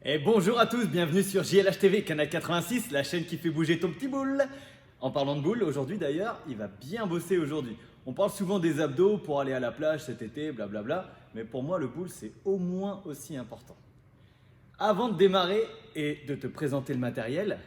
Et bonjour à tous, bienvenue sur JLH TV, canal 86, la chaîne qui fait bouger ton petit boule. En parlant de boule, aujourd'hui d'ailleurs, il va bien bosser aujourd'hui. On parle souvent des abdos pour aller à la plage cet été, blablabla, mais pour moi le boule c'est au moins aussi important. Avant de démarrer et de te présenter le matériel,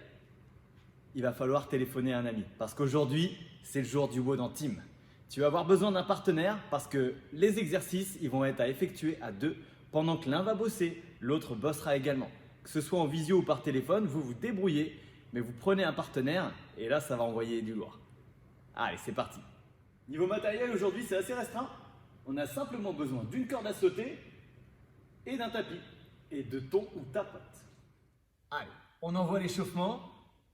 il va falloir téléphoner à un ami, parce qu'aujourd'hui c'est le jour du WOD en team. Tu vas avoir besoin d'un partenaire parce que les exercices ils vont être à effectuer à deux. Pendant que l'un va bosser, l'autre bossera également. Que ce soit en visio ou par téléphone, vous vous débrouillez, mais vous prenez un partenaire et là ça va envoyer du lourd. Allez, c'est parti. Niveau matériel aujourd'hui c'est assez restreint. On a simplement besoin d'une corde à sauter et d'un tapis et de ton ou ta pote. Allez, on envoie l'échauffement.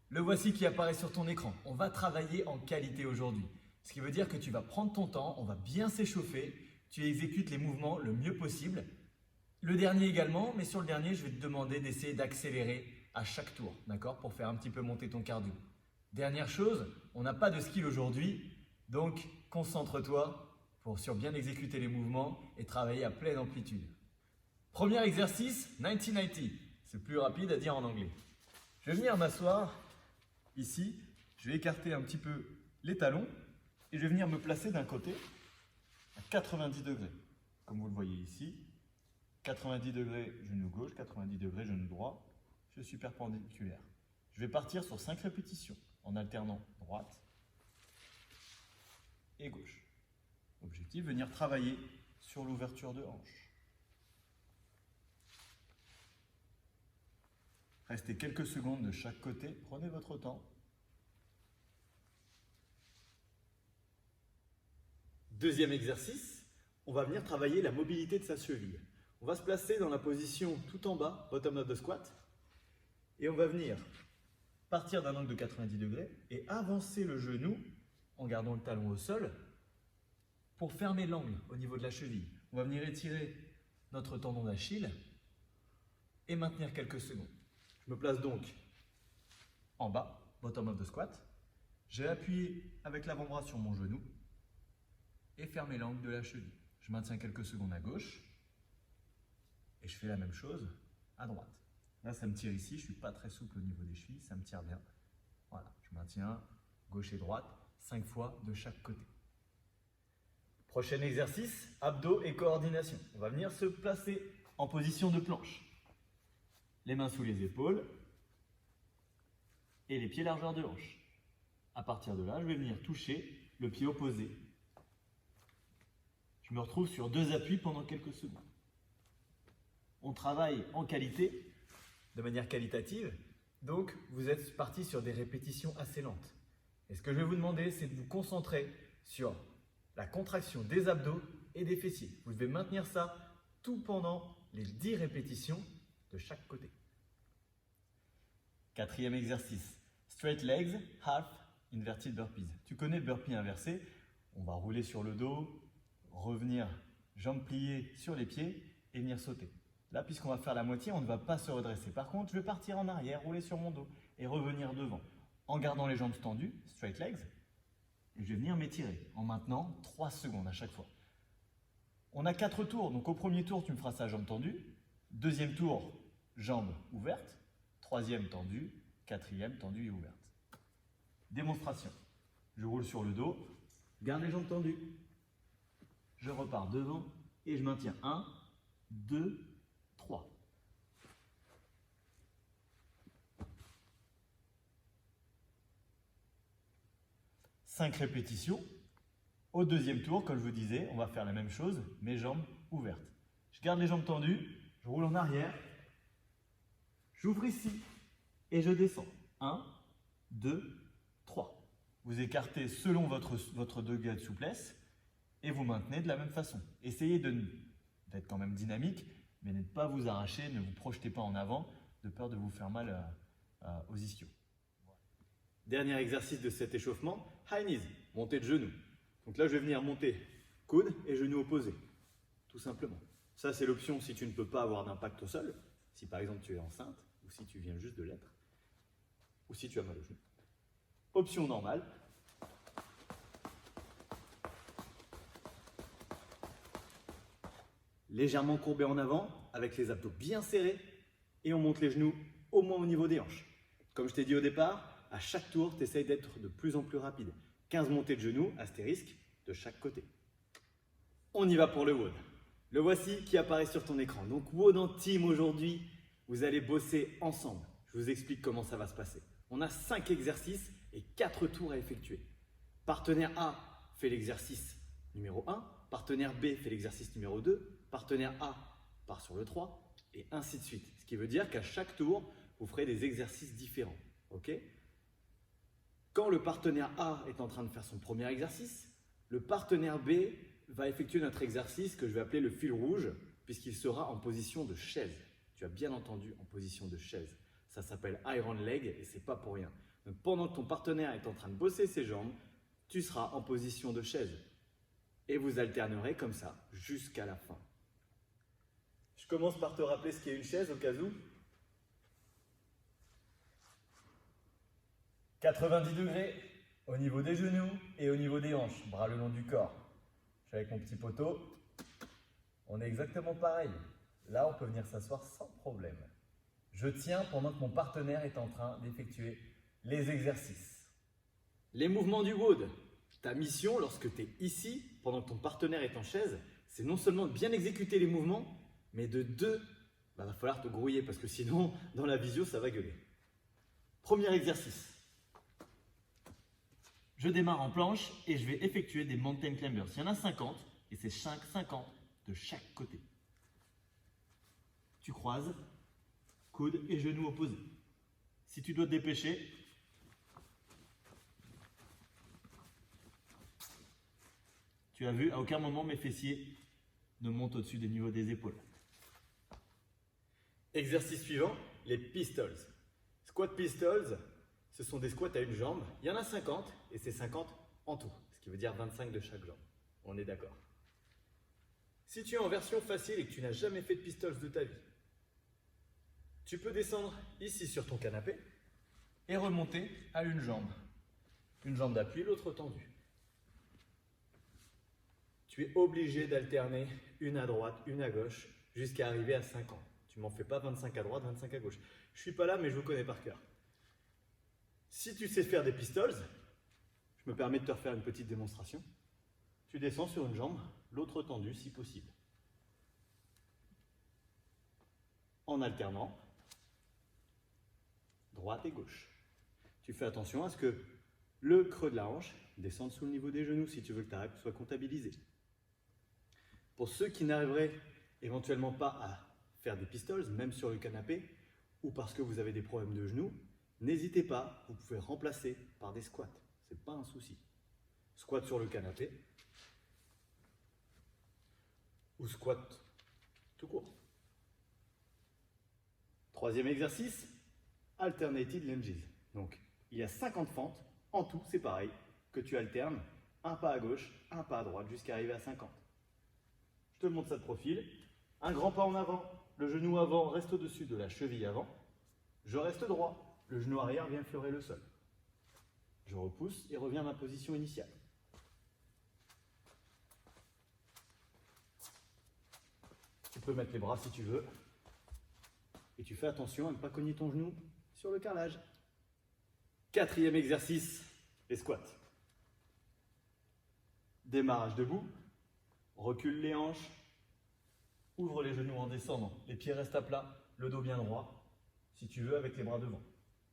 Le voici qui apparaît sur ton écran. On va travailler en qualité aujourd'hui. Ce qui veut dire que tu vas prendre ton temps, on va bien s'échauffer, tu exécutes les mouvements le mieux possible. Le dernier également, mais sur le dernier, je vais te demander d'essayer d'accélérer à chaque tour, d'accord, pour faire un petit peu monter ton cardio. Dernière chose, on n'a pas de skill aujourd'hui, donc concentre-toi sur bien exécuter les mouvements et travailler à pleine amplitude. Premier exercice, 90-90. C'est plus rapide à dire en anglais. Je vais venir m'asseoir ici, je vais écarter un petit peu les talons et je vais venir me placer d'un côté à 90 degrés, comme vous le voyez ici. 90 degrés genou gauche, 90 degrés genou droit, je suis perpendiculaire. Je vais partir sur 5 répétitions en alternant droite et gauche. Objectif, venir travailler sur l'ouverture de hanche. Restez quelques secondes de chaque côté, prenez votre temps. Deuxième exercice, on va venir travailler la mobilité de sa cheville. On va se placer dans la position tout en bas, bottom of the squat, et on va venir partir d'un angle de 90 degrés et avancer le genou en gardant le talon au sol pour fermer l'angle au niveau de la cheville. On va venir étirer notre tendon d'Achille et maintenir quelques secondes. Je me place donc en bas, bottom of the squat. J'ai appuyé avec l'avant-bras sur mon genou et fermer l'angle de la cheville. Je maintiens quelques secondes à gauche. Et je fais la même chose à droite. Là, ça me tire ici, je ne suis pas très souple au niveau des chevilles, ça me tire bien. Voilà, je maintiens gauche et droite, 5 fois de chaque côté. Prochain exercice, abdos et coordination. On va venir se placer en position de planche. Les mains sous les épaules et les pieds largeur de hanche. À partir de là, je vais venir toucher le pied opposé. Je me retrouve sur 2 appuis pendant quelques secondes. On travaille en qualité, de manière qualitative, donc vous êtes parti sur des répétitions assez lentes. Et ce que je vais vous demander, c'est de vous concentrer sur la contraction des abdos et des fessiers. Vous devez maintenir ça tout pendant les 10 répétitions de chaque côté. Quatrième exercice, straight legs, half inverted burpees. Tu connais le burpee inversé, on va rouler sur le dos, revenir jambes pliées sur les pieds et venir sauter. Là, puisqu'on va faire la moitié, on ne va pas se redresser. Par contre, je vais partir en arrière, rouler sur mon dos et revenir devant. En gardant les jambes tendues, straight legs, et je vais venir m'étirer en maintenant 3 secondes à chaque fois. On a 4 tours, donc au premier tour, tu me feras ça jambes tendues. Deuxième tour, jambes ouvertes. Troisième tendue, quatrième tendue et ouverte. Démonstration. Je roule sur le dos, garde les jambes tendues. Je repars devant et je maintiens 1, 2, 3. Cinq répétitions. Au deuxième tour, comme je vous disais, on va faire la même chose, mes jambes ouvertes. Je garde les jambes tendues, je roule en arrière, j'ouvre ici et je descends. 1, 2, 3. Vous écartez selon votre degré de souplesse et vous maintenez de la même façon. Essayez d'être quand même dynamique, mais ne pas vous arracher, ne vous projetez pas en avant, de peur de vous faire mal aux ischios. Dernier exercice de cet échauffement, high knees, montée de genoux. Donc là, je vais venir monter coude et genou opposé, tout simplement. Ça, c'est l'option si tu ne peux pas avoir d'impact au sol, si par exemple tu es enceinte, ou si tu viens juste de l'être, ou si tu as mal au genou. Option normale. Légèrement courbé en avant, avec les abdos bien serrés, et on monte les genoux au moins au niveau des hanches. Comme je t'ai dit au départ, à chaque tour, tu essayes d'être de plus en plus rapide. 15 montées de genoux, astérisque, de chaque côté. On y va pour le WOD. Le voici qui apparaît sur ton écran. Donc WOD en team aujourd'hui, vous allez bosser ensemble. Je vous explique comment ça va se passer. On a 5 exercices et 4 tours à effectuer. Partenaire A fait l'exercice numéro 1, partenaire B fait l'exercice numéro 2, partenaire A part sur le 3 et ainsi de suite. Ce qui veut dire qu'à chaque tour, vous ferez des exercices différents. Ok ? Quand le partenaire A est en train de faire son premier exercice, le partenaire B va effectuer notre exercice que je vais appeler le fil rouge puisqu'il sera en position de chaise. Tu as bien entendu en position de chaise. Ça s'appelle Iron Leg et c'est pas pour rien. Donc pendant que ton partenaire est en train de bosser ses jambes, tu seras en position de chaise. Et vous alternerez comme ça jusqu'à la fin. Je commence par te rappeler ce qu'est une chaise au cas où. 90 degrés au niveau des genoux et au niveau des hanches, bras le long du corps. Je suis avec mon petit poteau. On est exactement pareil. Là, on peut venir s'asseoir sans problème. Je tiens pendant que mon partenaire est en train d'effectuer les exercices. Les mouvements du WOD. Ta mission, lorsque tu es ici, pendant que ton partenaire est en chaise, c'est non seulement de bien exécuter les mouvements, mais de deux, va falloir te grouiller parce que sinon, dans la visio, ça va gueuler. Premier exercice. Je démarre en planche et je vais effectuer des mountain climbers. Il y en a 50 et c'est 50 de chaque côté. Tu croises, coudes et genoux opposés. Si tu dois te dépêcher, tu as vu, à aucun moment mes fessiers ne montent au-dessus des niveaux des épaules. Exercice suivant, les pistols. Squat pistols, ce sont des squats à une jambe. Il y en a 50 et c'est 50 en tout, ce qui veut dire 25 de chaque jambe. On est d'accord. Si tu es en version facile et que tu n'as jamais fait de pistols de ta vie, tu peux descendre ici sur ton canapé et remonter à une jambe. Une jambe d'appui, l'autre tendue. Tu es obligé d'alterner une à droite, une à gauche, jusqu'à arriver à 50. Tu m'en fais pas 25 à droite, 25 à gauche. Je suis pas là, mais je vous connais par cœur. Si tu sais faire des pistols, je me permets de te refaire une petite démonstration. Tu descends sur une jambe, l'autre tendue si possible. En alternant droite et gauche. Tu fais attention à ce que le creux de la hanche descende sous le niveau des genoux si tu veux que ta rep soit comptabilisée. Pour ceux qui n'arriveraient éventuellement pas à faire des pistols, même sur le canapé, ou parce que vous avez des problèmes de genoux, n'hésitez pas, vous pouvez remplacer par des squats. Ce n'est pas un souci. Squat sur le canapé ou squat tout court. Troisième exercice, alternated lunges. Donc, il y a 50 fentes, en tout, c'est pareil, que tu alternes, un pas à gauche, un pas à droite, jusqu'à arriver à 50. Je te montre ça de profil. Un grand pas en avant, le genou avant reste au-dessus de la cheville avant. Je reste droit, le genou arrière vient fleurer le sol. Je repousse et reviens à ma position initiale. Tu peux mettre les bras si tu veux. Et tu fais attention à ne pas cogner ton genou sur le carrelage. Quatrième exercice, les squats. Démarrage debout, recule les hanches, ouvre les genoux en descendant. Les pieds restent à plat, le dos bien droit, si tu veux avec les bras devant.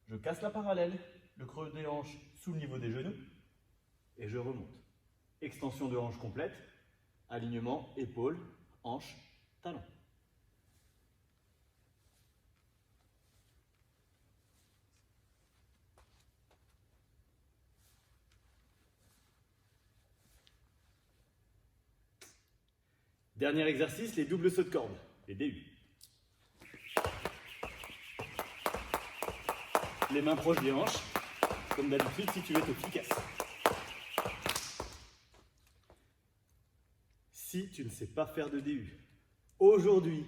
Je casse la parallèle, le creux des hanches sous le niveau des genoux et je remonte. Extension de hanche complète, alignement, épaules, hanches, talons. Dernier exercice, les doubles sauts de corde, les DU. Les mains proches des hanches, comme d'habitude si tu veux être efficace. Si tu ne sais pas faire de DU, aujourd'hui,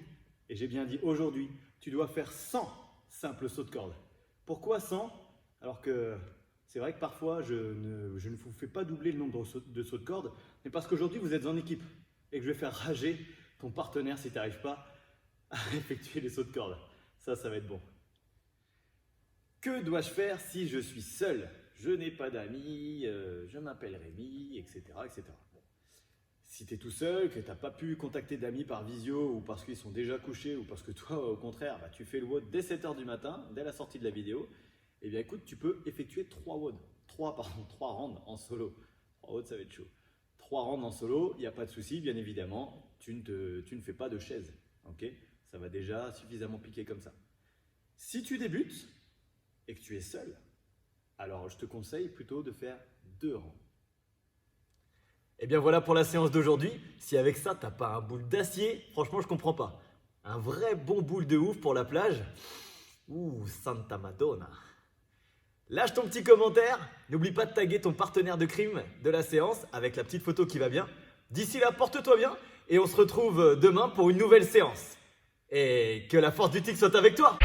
et j'ai bien dit aujourd'hui, tu dois faire 100 simples sauts de corde. Pourquoi 100? Alors que c'est vrai que parfois je ne vous fais pas doubler le nombre de sauts de corde, mais parce qu'aujourd'hui vous êtes en équipe et que je vais faire rager ton partenaire si tu n'arrives pas à effectuer les sauts de corde. Ça va être bon. Que dois-je faire si je suis seul? Je n'ai pas d'amis, je m'appelle Rémi, etc. etc. Bon. Si tu es tout seul, que tu n'as pas pu contacter d'amis par visio ou parce qu'ils sont déjà couchés ou parce que toi, au contraire, tu fais le WOD dès 7 h du matin, dès la sortie de la vidéo, eh bien écoute, tu peux effectuer 3 WOD. 3 rounds en solo. 3 WOD, ça va être chaud. 3 rounds en solo, il n'y a pas de souci, bien évidemment, tu ne fais pas de chaise. Okay, ça va déjà suffisamment piquer comme ça. Si tu débutes et que tu es seul, alors je te conseille plutôt de faire 2 rounds. Et bien voilà pour la séance d'aujourd'hui. Si avec ça, t'as pas un boule d'acier, franchement, je comprends pas. Un vrai bon boule de ouf pour la plage. Ouh, Santa Madonna. Lâche ton petit commentaire. N'oublie pas de taguer ton partenaire de crime de la séance avec la petite photo qui va bien. D'ici là, porte-toi bien et on se retrouve demain pour une nouvelle séance. Et que la force du tic soit avec toi.